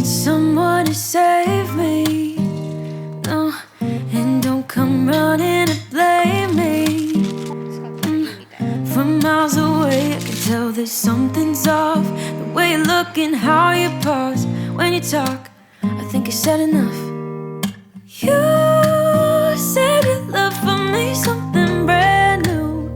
someone to save me. No, and don't come running to blame me. From miles away, I can tell that something's off. The way you look and how you pause when you talk, I think I said enough. You said you love for me something brand new.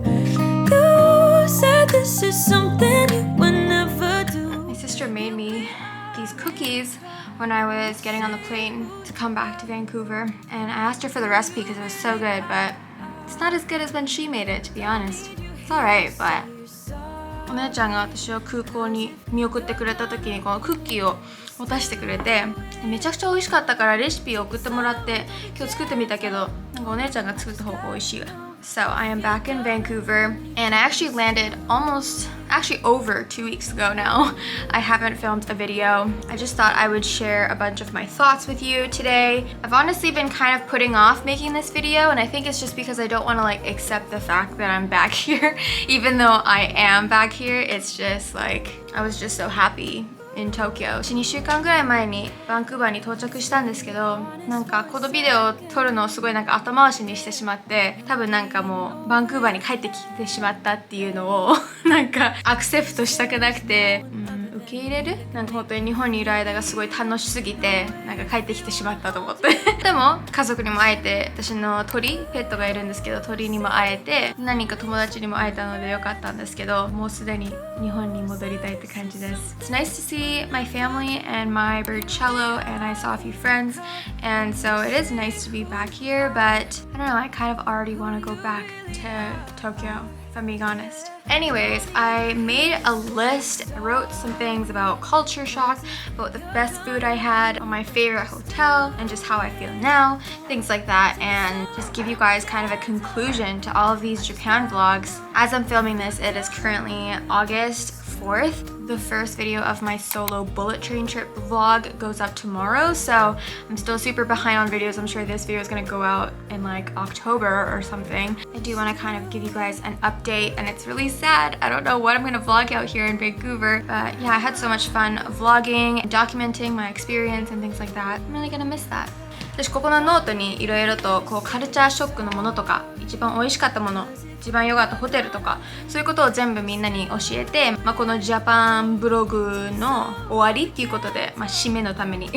You said this is something you would never do. My sister made me these cookies when I was getting on the plane to come back to Vancouver, and I asked her for the recipe because it was so good, but it's not as good as when she made it, to be honest. It's alright, but お姉ちゃんが私を空港に見送ってくれた時にこのクッキーを持たせてくれて、めちゃくちゃ美味しかったからレシピを送ってもらって今日作ってみたけど、なんかお姉ちゃんが作った方が美味しいわ。So I am back in Vancouver, and I actually landed over 2 weeks ago now. I haven't filmed a video. I just thought I would share a bunch of my thoughts with you today. I've honestly been kind of putting off making this video, and I think it's just because I don't want to like accept the fact that I'm back here. Even though I am back here, it's just like I was just so happy in Tokyo. 2週間ぐらい前にバンクーバーに到着したんですけど、なんかこのビデオを撮るのをすごいなんか後回しにしてしまって、多分なんかもうバンクーバーに帰ってきてしまったっていうのをなんかアクセプトしたくなくて、受け入れる？なんか本当に日本にいる間がすごい楽しすぎて、なんか帰ってきてしまったと思ってでも家族にも会えて、私のペットがいるんですけど、鳥にも会えて、何人か友達にも会えたのでよかったんですけど、もうすでに日本に戻りたいって感じです。It's nice to see my family and my bird cello, and I saw a few friends, and so it is nice to be back here, but I don't know, I kind of already want to go back to Tokyo, if I'm being honest. Anyways, I made a list. I wrote some things about culture shock, about the best food I had, my favorite hotel, and just how I feel now, things like that, and just give you guys kind of a conclusion to all of these Japan vlogs. As I'm filming this, it is currently August 4th. The first video of my solo bullet train trip vlog goes up tomorrow, so I'm still super behind on videos. I'm sure this video is gonna go out in like October or something. I do want to kind of give you guys an update, and it's really sad. I don't know what I'm gonna vlog out here in Vancouver, but yeah, I had so much fun vlogging and documenting my experience and things like that. I'm really gonna miss that. 私ここのノートにいろいろとこうカルチャーショックのものとか、一番美味しかったもの、一番良かったホテルとか、そういうことを全部みんなに教えて、このジャパンブログの終わりっていうことで、締めのために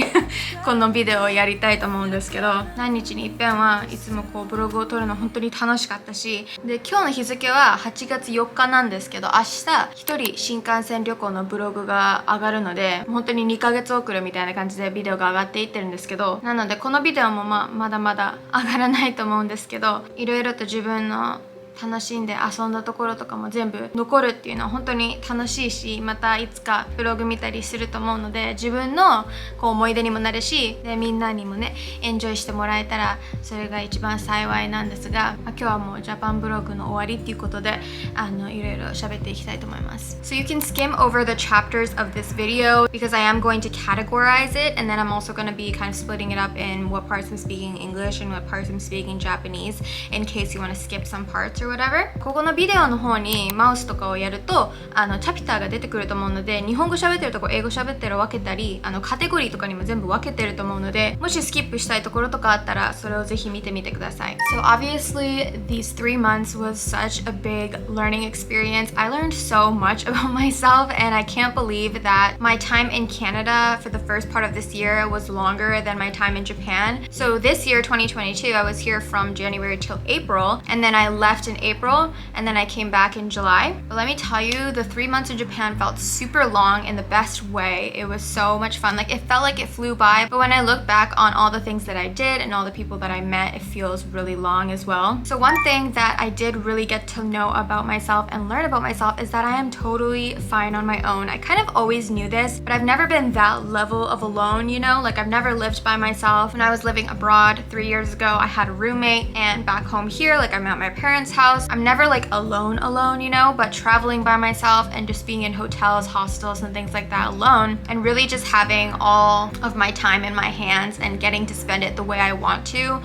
このビデオをやりたいと思うんですけど、何日に一遍はいつもこうブログを撮るの本当に楽しかったし、で今日の日付は8月4日なんですけど、明日一人新幹線旅行のブログが上がるので、本当に2ヶ月遅れみたいな感じでビデオが上がっていってるんですけど、なのでこのビデオもまだまだ上がらないと思うんですけど、いろいろと自分の楽しんで遊んだところとかも全部残るっていうのは本当に楽しいし、またいつかブログ見たりすると思うので、自分のこう思い出にもなるし、でみんなにもねエンジョイしてもらえたらそれが一番幸いなんですが、今日はもうジャパンブログの終わりっていうことでいろいろ喋っていきたいと思います。So you can skim over the chapters of this video because I am going to categorize it, and then I'm also going to be kind of splitting it up in what parts I'm speaking English and what parts I'm speaking Japanese in case you want to skip some parts or whatever. ここのビデオの方にマウスとかをやるとチャプターが出てくると思うので、日本語喋ってるとこ英語喋ってる分けたり、カテゴリーとかにも全部分けてると思うので、もしスキップしたいところとかあったらそれをぜひ見てみてください。So obviously these 3 months was such a big learning experience. I learned so much about myself, and I can't believe that my time in Canada for the first part of this year was longer than my time in Japan. So this year 2022 I was here from January till April, and then I left in April, and then I came back in July. But let me tell you, the 3 months in Japan felt super long in the best way. It was so much fun. Like, it felt like it flew by, but when I look back on all the things that I did and all the people that I met, it feels really long as well. So one thing that I did really get to know about myself and learn about myself is that I am totally fine on my own. I kind of always knew this, but I've never been that level of alone, you know? Like, I've never lived by myself. When I was living abroad 3 years ago, I had a roommate, and back home here, like, I'm at my parents' house. I'm never like alone, you know, but traveling by myself and just being in hotels, hostels, and things like that alone, and really just having all of my time in my hands and getting to spend it the way I want to,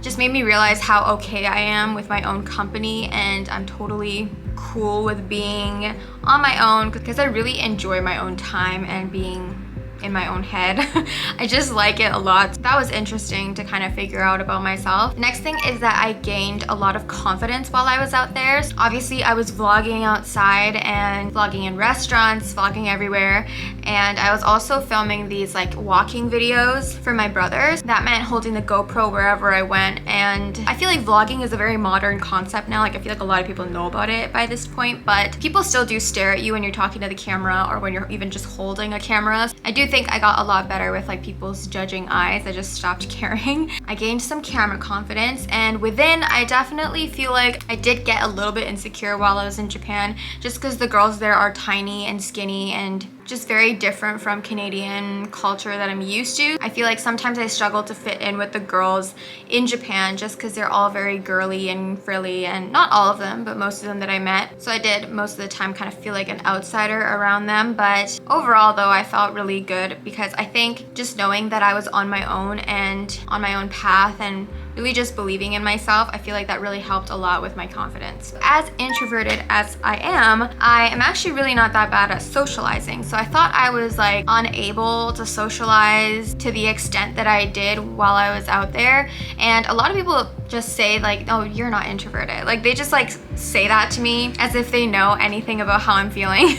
just made me realize how okay I am with my own company, and I'm totally cool with being on my own because I really enjoy my own time and being in my own head. I just like it a lot. That was interesting to kind of figure out about myself. The next thing is that I gained a lot of confidence while I was out there. Obviously, I was vlogging outside and vlogging in restaurants, vlogging everywhere, and I was also filming these like walking videos for my brothers. That meant holding the GoPro wherever I went, and I feel like vlogging is a very modern concept now. Like I feel like a lot of people know about it by this point, but people still do stare at you when you're talking to the camera or when you're even just holding a camera. I do think I got a lot better with like people's judging eyes. I just stopped caring. I gained some camera confidence, and within, I definitely feel like I did get a little bit insecure while I was in Japan, just because the girls there are tiny and skinny and just very different from Canadian culture that I'm used to. I feel like sometimes I struggle to fit in with the girls in Japan just because they're all very girly and frilly, and not all of them, but most of them that I met. So I did most of the time kind of feel like an outsider around them. But overall though, I felt really good because I think just knowing that I was on my own and on my own path and really just believing in myself, I feel like that really helped a lot with my confidence. As introverted as I am actually really not that bad at socializing. So I thought I was like unable to socialize to the extent that I did while I was out there. And a lot of people just say like, oh, you're not introverted. Like they just like say that to me as if they know anything about how I'm feeling.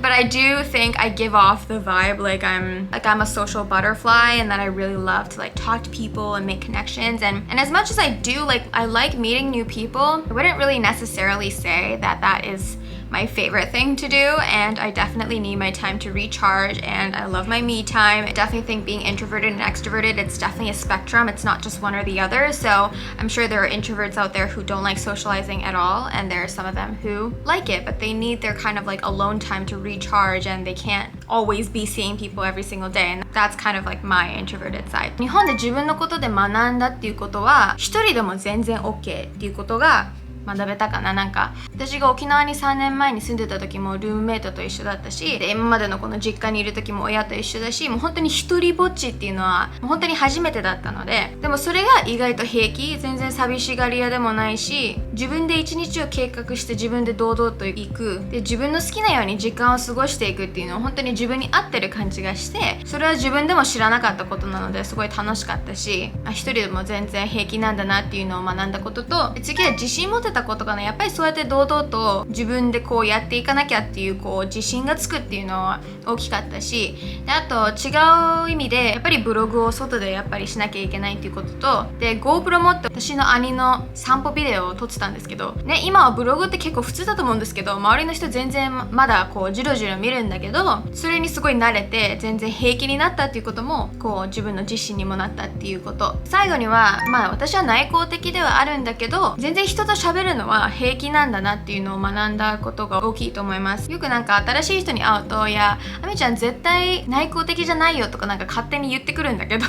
But I do think I give off the vibe like I'm a social butterfly, and that I really love to like talk to people and make connections. And as much as I do, like I like meeting new people, I wouldn't really necessarily say that that is my favorite thing to do, and I definitely need my time to recharge, and I love my me time. I definitely think being introverted and extroverted, it's definitely a spectrum. It's not just one or the other. So I'm sure there are introverts out there who don't like socializing at all, and there are some of them who like it, but they need their kind of like alone time to recharge, and they can't always be seeing people every single day, and that's kind of like my introverted side. 日本で自分のことで学んだっていうことは、一人でも全然 OK っていうことが学べたかな。なんか私が沖縄に3年前に住んでた時もルームメイトと一緒だったし、で今までのこの実家にいる時も親と一緒だし、もう本当に一人ぼっちっていうのはもう本当に初めてだったので、でもそれが意外と平気。全然寂しがり屋でもないし、自分で一日を計画して自分で堂々と行く、で自分の好きなように時間を過ごしていくっていうのは本当に自分に合ってる感じがして、それは自分でも知らなかったことなのですごい楽しかったし、一人でも全然平気なんだなっていうのを学んだことと、次は自信持てたことかな。やっぱりそうやって堂々と自分でこうやっていかなきゃっていうこう自信がつくっていうのは大きかったし、であと違う意味でやっぱりブログを外でやっぱりしなきゃいけないっていうことと、で GoPro 持って私の兄の散歩ビデオを撮ってたんですけどね、今はブログって結構普通だと思うんですけど、周りの人全然まだこうジロジロ見るんだけど、それにすごい慣れて全然平気になったっていうこともこう自分の自信にもなったっていうこと。最後にはまあ私は内向的ではあるんだけど、全然人と喋るのは平気なんだなっていうのを学んだことが大きいと思います。よくなんか新しい人に会うと、いやあみちゃん絶対内向的じゃないよとかなんか勝手に言ってくるんだけど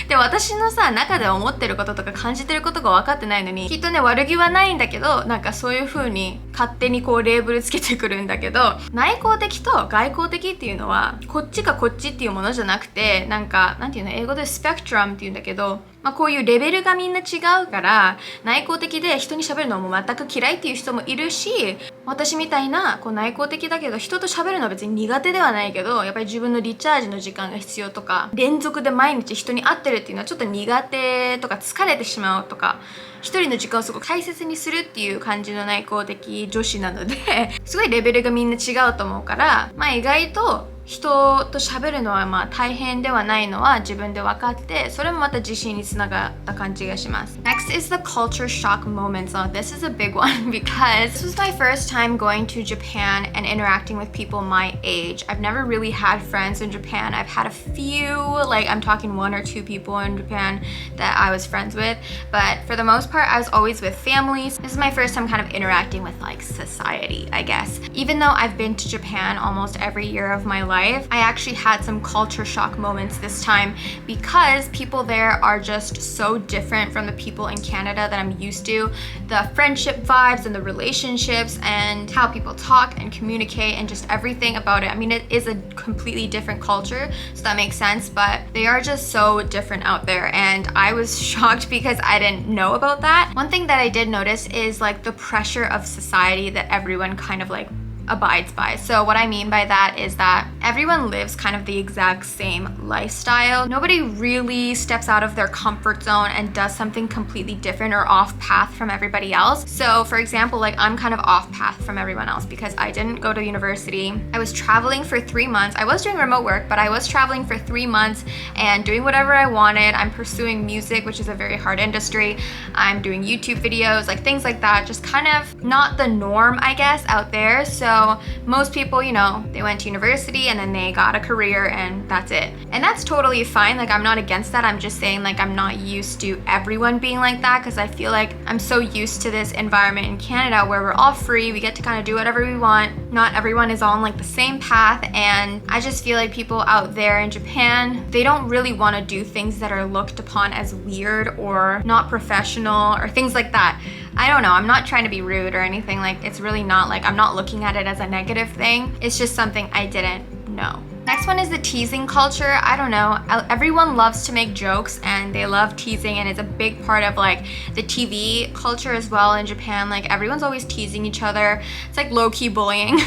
で私のさ中で思ってることとか感じてることが分かってないのに、きっとね悪気はないんだけど、なんかそういう風に勝手にこうレーブルつけてくるんだけど、内向的と外向的っていうのはこっちかこっちっていうものじゃなくて、なんていうの、英語でスペクトラムっていうんだけど、まあ、こういうレベルがみんな違うから、内向的で人に喋るのも全く嫌いっていう人もいるし、私みたいなこう内向的だけど人と喋るのは別に苦手ではないけど、やっぱり自分のリチャージの時間が必要とか、連続で毎日人に会ってるっていうのはちょっと苦手とか疲れてしまうとか、一人の時間をすごく大切にするっていう感じの内向的女子なのですごいレベルがみんな違うと思うから、まあ意外と人と喋るのはまあ大変ではないのは自分で分かって、それもまた自信につながった感じがします。Next is the culture shock moment. So this is a big one because this was my first time going to Japan and interacting with people my age. I've never really had friends in Japan. I've had a few, like I'm talking 1 or 2 people in Japan that I was friends with, but for the most part I was always with families. This is my first time kind of interacting with like society, I guess. Even though I've been to Japan almost every year of my life, I actually had some culture shock moments this time because people there are just so different from the people in Canada that I'm used to. The friendship vibes and the relationships and how people talk and communicate and just everything about it. I mean, it is a completely different culture, so that makes sense, but they are just so different out there, and I was shocked because I didn't know about that. One thing that I did notice is like the pressure of society that everyone kind of like abides by. So what I mean by that is that everyone lives kind of the exact same lifestyle. Nobody really steps out of their comfort zone and does something completely different or off path from everybody else. So for example, like I'm kind of off path from everyone else because I didn't go to university. I was traveling for 3 months. I was doing remote work, but I was traveling for 3 months and doing whatever I wanted. I'm pursuing music, which is a very hard industry. I'm doing YouTube videos, like things like that. Just kind of not the norm, I guess, out there. So most people, you know, they went to university and then they got a career and that's it. And that's totally fine. Like I'm not against that. I'm just saying like I'm not used to everyone being like that because I feel like I'm so used to this environment in Canada where we're all free. We get to kind of do whatever we want. Not everyone is on like the same path, and I just feel like people out there in Japan, they don't really want to do things that are looked upon as weird or not professional or things like that. I don't know, I'm not trying to be rude or anything, like it's really not, like I'm not looking at it as a negative thing. It's just something I didn't know. Next one is the teasing culture. I don't know, everyone loves to make jokes and they love teasing, and it's a big part of like the TV culture as well in Japan. Like everyone's always teasing each other. It's like low-key bullying.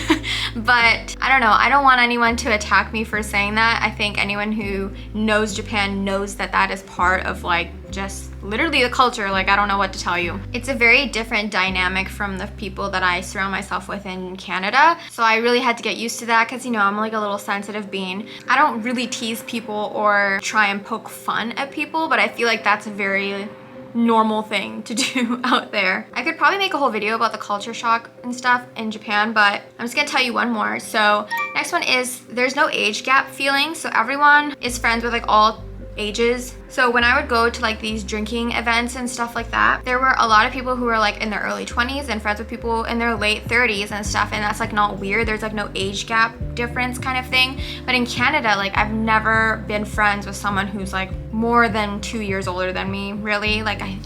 But I don't know, I don't want anyone to attack me for saying that. I think anyone who knows Japan knows that that is part of like just literally the culture. Like I don't know what to tell you. It's a very different dynamic from the people that I surround myself with in Canada. So I really had to get used to that because, you know, I'm like a little sensitive being. I don't really tease people or try and poke fun at people, but I feel like that's a very normal thing to do out there. I could probably make a whole video about the culture shock and stuff in Japan, but I'm just gonna tell you one more. So next one is there's no age gap feeling. So everyone is friends with like all ages. So when I would go to like these drinking events and stuff like that, there were a lot of people who were like in their early 20s and friends with people in their late 30s and stuff, and that's like not weird. There's like no age gap difference kind of thing. But in Canada, like I've never been friends with someone who's like more than 2 years older than me, really. Like I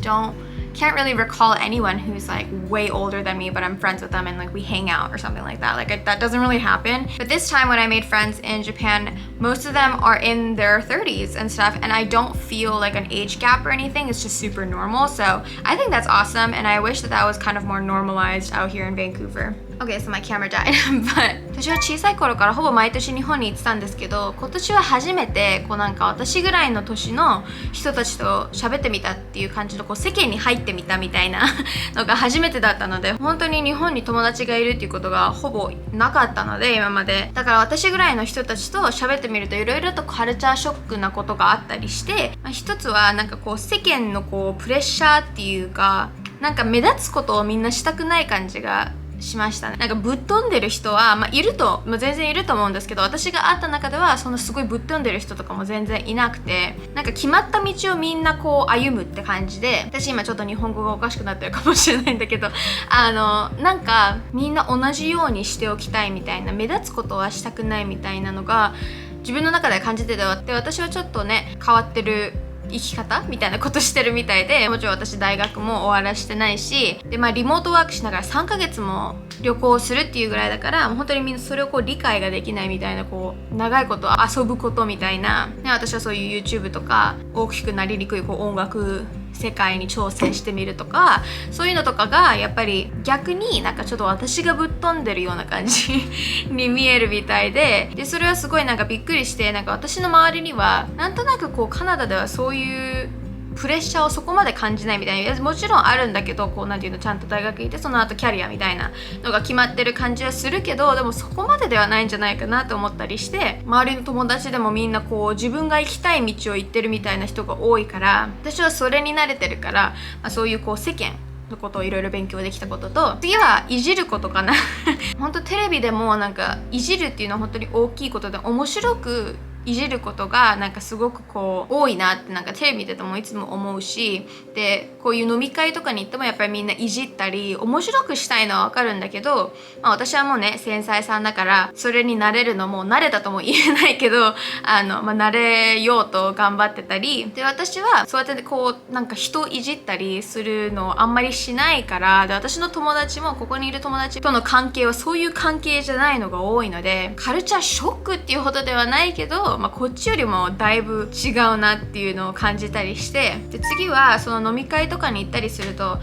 can't really recall anyone who's like way older than me, but I'm friends with them and like we hang out or something like that. Like that doesn't really happen. But this time when I made friends in Japan, most of them are in their 30s and stuff, and I don't feel like an age gap or anything. It's just super normal. So I think that's awesome, and I wish that that was kind of more normalized out here in Vancouver. Okay, so my camera died. But 私は小さい頃からほぼ毎年日本に行ってたんですけど、今年は初めてこうなんか私ぐらいの年の人たちと喋ってみたっていう感じのこう世間に入ってみたみたいなのが初めてだったので、本当に日本に友達がいるっていうことがほぼなかったので今まで。だから私ぐらいの人たちと喋ってみるといろいろとカルチャーショックなことがあったりして、一つはなんかこう世間のこうプレッシャーっていうか、なんか目立つことをみんなしたくない感じがしましたね。なんかぶっ飛んでる人は、いると、全然いると思うんですけど、私が会った中ではそのすごいぶっ飛んでる人とかも全然いなくて、なんか決まった道をみんなこう歩むって感じで、私今ちょっと日本語がおかしくなってるかもしれないんだけど、なんかみんな同じようにしておきたいみたいな、目立つことはしたくないみたいなのが自分の中で感じてて、私はちょっとね変わってる生き方みたいなことしてるみたいで、もちろん私大学も終わらしてないし、でリモートワークしながら3ヶ月も旅行するっていうぐらいだから、もう本当にみんなそれをこう理解ができないみたいな、こう長いこと遊ぶことみたいな、ね、私はそういう YouTube とか大きくなりにくいこう音楽世界に挑戦してみるとか、そういうのとかがやっぱり逆になんかちょっと私がぶっ飛んでるような感じに見えるみたいで、それはすごいなんかびっくりして、なんか私の周りにはなんとなくこうカナダではそういうプレッシャーをそこまで感じないみたいな、もちろんあるんだけど、こうなんていうの、ちゃんと大学行ってその後キャリアみたいなのが決まってる感じはするけど、でもそこまでではないんじゃないかなと思ったりして、周りの友達でもみんなこう自分が行きたい道を行ってるみたいな人が多いから、私はそれに慣れてるから、そういうこう世間のことをいろいろ勉強できたことと、次はいじることかな本当テレビでもなんかいじるっていうのは本当に大きいことで、面白くいじることがなんかすごくこう多いなって、なんかテレビ見ててもいつも思うし、でこういう飲み会とかに行ってもやっぱりみんないじったり面白くしたいのはわかるんだけど、私はもうね繊細さんだからそれに慣れるのも慣れたとも言えないけど、慣れようと頑張ってたりで、私はそうやってこうなんか人をいじったりするのをあんまりしないから、で私の友達もここにいる友達との関係はそういう関係じゃないのが多いので、カルチャーショックっていうほどではないけど、ど、こっちよりもだいぶ違うなっていうのを感じたりして、で次はその飲み会とかに行ったりすると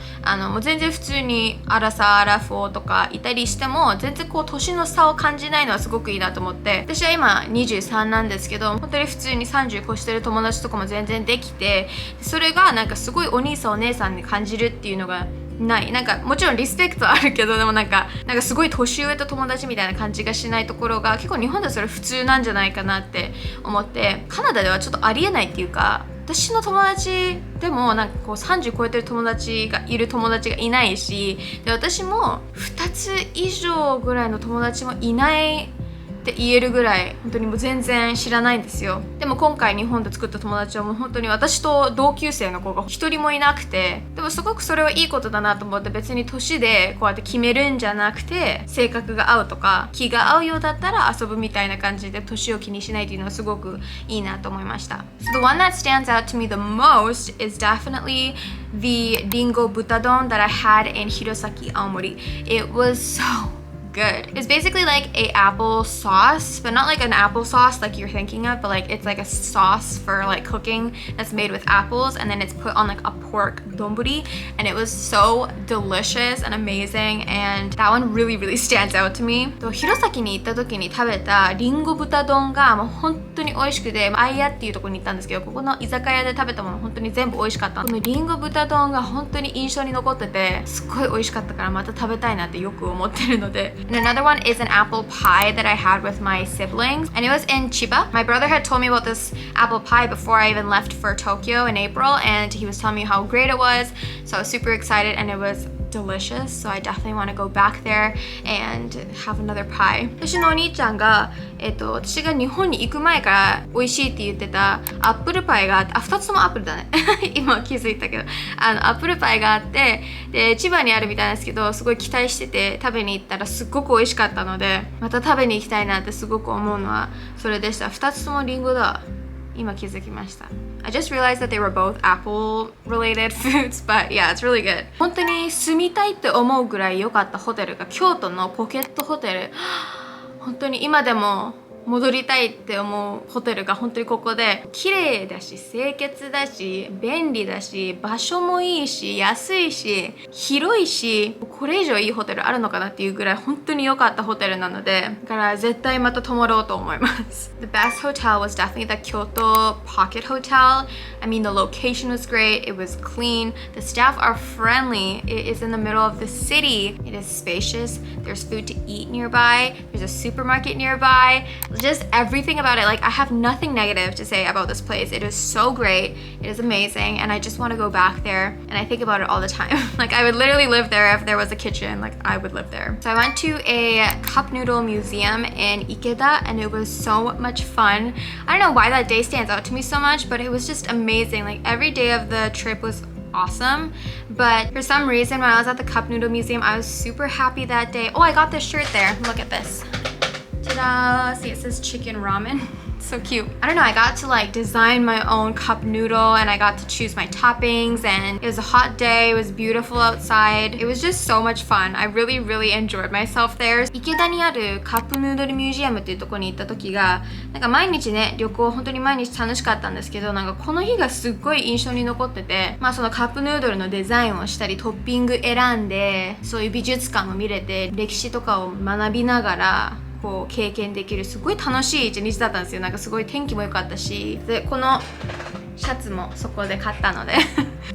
もう全然普通にアラサーアラフォーとかいたりしても全然こう年の差を感じないのはすごくいいなと思って、私は今23なんですけど、本当に普通に30越してる友達とかも全然できて、それがなんかすごいお兄さんお姉さんに感じるっていうのがない。なんかもちろんリスペクトあるけど、でもなんかすごい年上と友達みたいな感じがしないところが結構日本ではそれ普通なんじゃないかなって思って、カナダではちょっとありえないっていうか、私の友達でもなんかこう30超えてる友達がいないし、で私も2つ以上ぐらいの友達もいないって言えるぐらい本当にもう全然知らないんですよ。でも今回日本で作った友達はもう本当に私と同級生の子が一人もいなくて、でもすごくそれはいいことだなと思って、別に年でこうやって決めるんじゃなくて、性格が合うとか気が合うようだったら遊ぶみたいな感じで年を気にしないっていうのはすごくいいなと思いました。So the one that stands out to me the most is definitely the Ringo Butadon that I had in Hirosaki, Aomori. It was so good. It's basically like a apple sauce, but not like an apple sauce like you're thinking of, but like it's like a sauce for like cooking that's made with apples, and then it's put on like a pork donburi, and it was so delicious and amazing, and that one really stands out to me. 弘前に行った時に食べたリンゴ豚丼がもう本当に美味しくて、アイヤっていうところに行ったんですけど、ここの居酒屋で食べたもの本当に全部美味しかった。このリンゴ豚丼が本当に印象に残ってて、すっごい美味しかったからまた食べたいなってよく思ってるので。And another one is an apple pie that I had with my siblings, and it was in Chiba. My brother had told me about this apple pie before I even left for Tokyo in April, and he was telling me how great it was, so I was super excited, and it was delicious, so I definitely want to go back there and have another pie. 私のお兄ちゃんが、私が日本に行く前から美味しいって言ってたアップルパイがあって、2つともアップルだね今気づいたけど、アップルパイがあって、で千葉にあるみたいなんですけど、すごい期待してて食べに行ったらすっごく美味しかったので、また食べに行きたいなってすごく思うのはそれでした。2つともリンゴだ。今気づきました。I just realized that they were both apple related foods, but yeah, it's really good. 本当に住みたいって思うぐらい良かったホテルが京都のポケットホテル。本当に今でも戻りたいって思うホテルが本当にここで、綺麗だし清潔だし便利だし場所もいいし安いし広いし、これ以上いいホテルあるのかなっていうぐらい本当に良かったホテルなので、だから絶対また泊まろうと思います。The best hotel was definitely the Kyoto Pocket Hotel. I mean, the location was great, it was clean, the staff are friendly, it is in the middle of the city, it is spacious, there's food to eat nearby, there's a supermarket nearby. Just everything about it, like I have nothing negative to say about this place. It is so great, it is amazing, and I just want to go back there, and I think about it all the time. Like I would literally live there if there was a kitchen, like I would live there. So I went to a cup noodle museum in Ikeda, and it was so much fun. I don't know why that day stands out to me so much, but it was just amazing. Like every day of the trip was awesome, but for some reason when I was at the cup noodle museum, I was super happy that day. Oh, I got this shirt there. Look at this. Ta-da! See, it says chicken ramen. So cute. I don't know, I got to like design my own cup noodle, and I got to choose my toppings, and it was a hot day, it was beautiful outside. It was just so much fun. I really enjoyed myself there. 池田にあるカップヌードルミュージアムっていうところに行った時が、なんか毎日ね、旅行本当に毎日楽しかったんですけど、なんかこの日がすっごい印象に残ってて、そのカップヌードルのデザインをしたり、トッピング選んで、そういう美術館も見れて、歴史とかを学びながらこう経験できるすごい楽しい一日だったんですよ。なんかすごい天気も良かったし、でこのシャツもそこで買ったので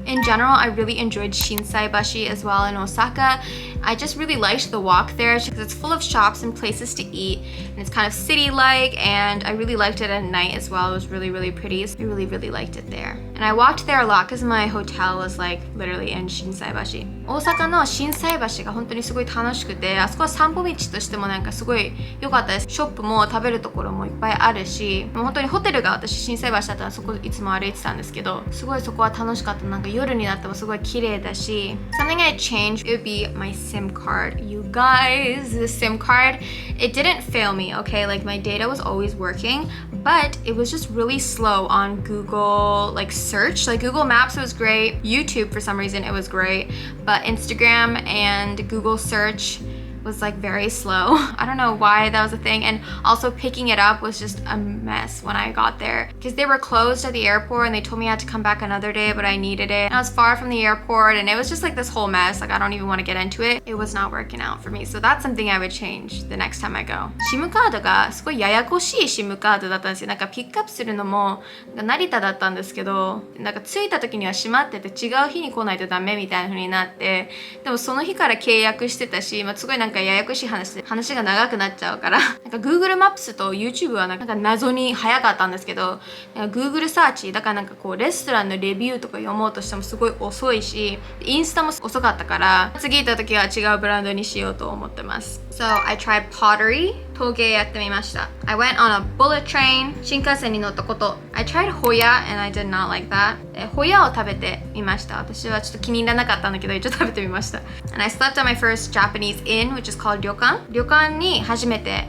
In general, I really enjoyed Shinsaibashi as well in Osaka. I just really liked the walk there because it's full of shops and places to eat, and it's kind of city-like, and I really liked it at night as well. It was really pretty. So I really liked it there. And I walked there a lot because my hotel was like literally in Shinsaibashi. 大阪の心斎橋が本当にすごい楽しくて、あそこは散歩道としてもなんかすごい良かったです。ショップも食べるところもいっぱいあるし、もう本当にホテルが私心斎橋だったらそこいつも歩いてたんですけど、すごいそこは楽しかった。なんか夜になってもすごい綺麗だし、something I changed, it would be my SIM card. You guys, the SIM card, it didn't fail me, okay? Like my data was always working, but it was just really slow on Google like search. Like Google Maps was great, YouTube for some reason it was great, but Instagram and Google search was like very slow. I don't know why that was a thing, and also picking it up was just a mess when I got there because they were closed at the airport and they told me I had to come back another day, but I needed it. And I was far from the airport and it was just like this whole mess. Like I don't even want to get into it. It was not working out for me. So that's something I would change the next time I go. SIM カードがすごいややこしい SIM カードだったんですよ。なんかピックアップするのも成田だったんですけど、なんか着いた時には閉まってて違う日に来ないとダメみたいな風になって、でもその日から契約してたし、すごいなんかややこしい話で話が長くなっちゃうから、なんか Google マップスと YouTube はなんか謎に早かったんですけど、Google サーチだからなんかこうレストランのレビューとか読もうとしてもすごい遅いし、インスタも遅かったから、次行った時は違うブランドにしようと思ってます。So I tried pottery. 陶芸やってみました。I went on a bullet train. 新幹線に乗ったこと。I tried ホヤ and I did not like that. ホヤを食べてみました。私はちょっと気に入らなかったんだけど、一応食べてみました。And I slept at my first Japanese inn, which is called 旅館。旅館に初めて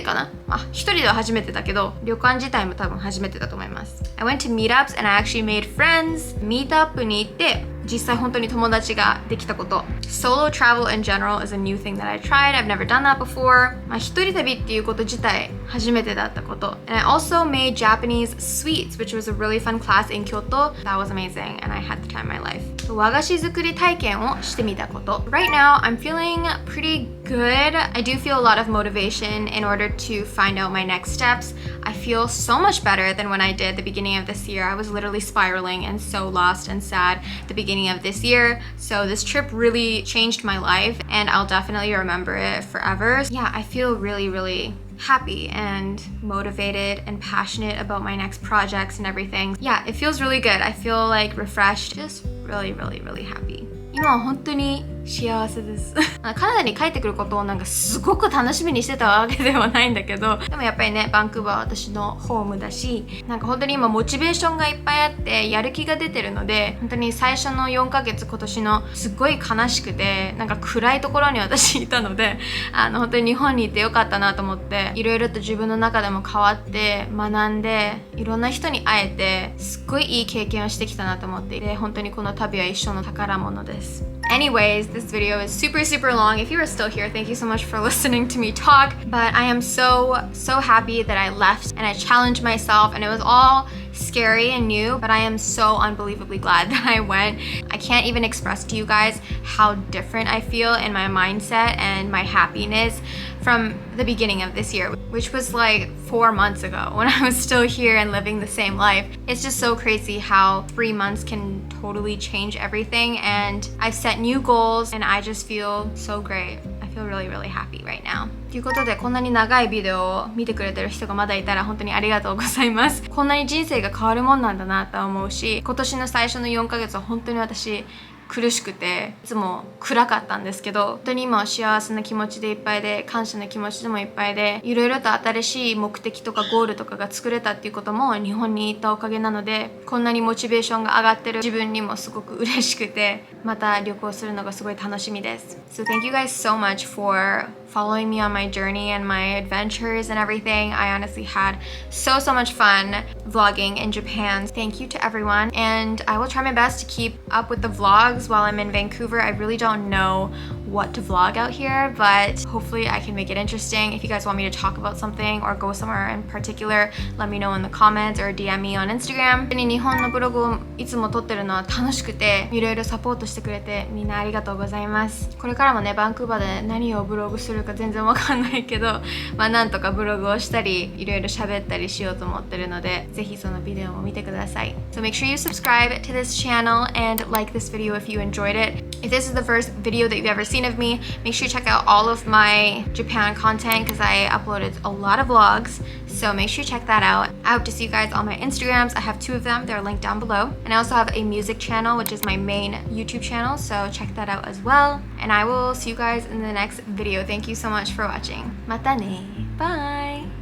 かな？一人では初めてだけど、旅館自体も多分初めてだと思います。I went to meetups and I actually made friends. ミートアップに行って、実際本当に友達ができたこと。Solo travel in general is a new thing that I tried. I've never done that before. 一人旅っていうこと自体初めてだったこと。And I also made Japanese sweets, which was a really fun class in Kyoto. That was amazing and I had the time of my life. 和菓子作り体験をしてみたこと。Right now, I'm feeling pretty good. I do feel a lot of motivation in order to find out my next steps. I feel so much better than when I did the beginning of this year. I was literally spiraling and so lost and sad the beginning of this year. So this trip really changed my life and I'll definitely remember it forever. Yeah, I feel really happy and motivated and passionate about my next projects and everything. Yeah, it feels really good. I feel like refreshed, just really happy. 今は本当に幸せですカナダに帰ってくることをなんかすごく楽しみにしてたわけではないんだけど、でもやっぱりね、バンクーバーは私のホームだし、なんか本当に今モチベーションがいっぱいあってやる気が出てるので、本当に最初の4ヶ月今年のすごい悲しくてなんか暗いところに私いたので、本当に日本にいてよかったなと思って、いろいろと自分の中でも変わって学んで、いろんな人に会えてすっごいいい経験をしてきたなと思っていて、本当にこの旅は一生の宝物です。Anyways, this video is super long. If you are still here, thank you so much for listening to me talk. But I am so happy that I left and I challenged myself, and it was all scary and new, but I am so unbelievably glad that I went. I can't even express to you guys how different I feel in my mindset and my happiness from the beginning of this year, which was like 4 months ago when I was still here and living the same life. It's just so crazy how 3 months can totally change everything, and I've set new goals and I just feel so great. I feel really happy right now. ということで、こんなに長いビデオを見てくれてる人がまだいたら本当にありがとうございます。こんなに人生が変わるもんなんだなと思うし、今年の最初の4ヶ月は本当に私苦しくて、いつも暗かったんですけど、本当に今は幸せな気持ちでいっぱいで、感謝の気持ちでもいっぱいで、いろいろと新しい目的とかゴールとかが作れたっていうことも日本に行ったおかげなので、こんなにモチベーションが上がってる自分にもすごく嬉しくて、また旅行するのがすごい楽しみです。So thank you guys so much for following me on my journey and my adventures and everything. I honestly had so much fun vlogging in Japan. Thank you to everyone, and I will try my best to keep up with the vlogs while I'm in Vancouver. I really don't know what to vlog out here, but hopefully I can make it interesting. If you guys want me to talk about something or go somewhere in particular, let me know in the comments or DM me on Instagram. 日本のブログをいつも撮ってるのは楽しくて、いろいろサポートしてくれてみんなありがとうございます。これからもね、バンクーバーで何をブログするか全然わかんないけど、なんとかブログをしたり、いろいろ喋ったりしようと思ってるので、ぜひそのビデオも見てください。So make sure you subscribe to this channel and like this video if you enjoyed it. If this is the first video that you've ever seen of me, make sure you check out all of my Japan content because I uploaded a lot of vlogs. So make sure you check that out. I hope to see you guys on my Instagrams. I have 2 of them. They're linked down below. And I also have a music channel, which is my main YouTube channel. So check that out as well. And I will see you guys in the next video. Thank you so much for watching. またね. Bye!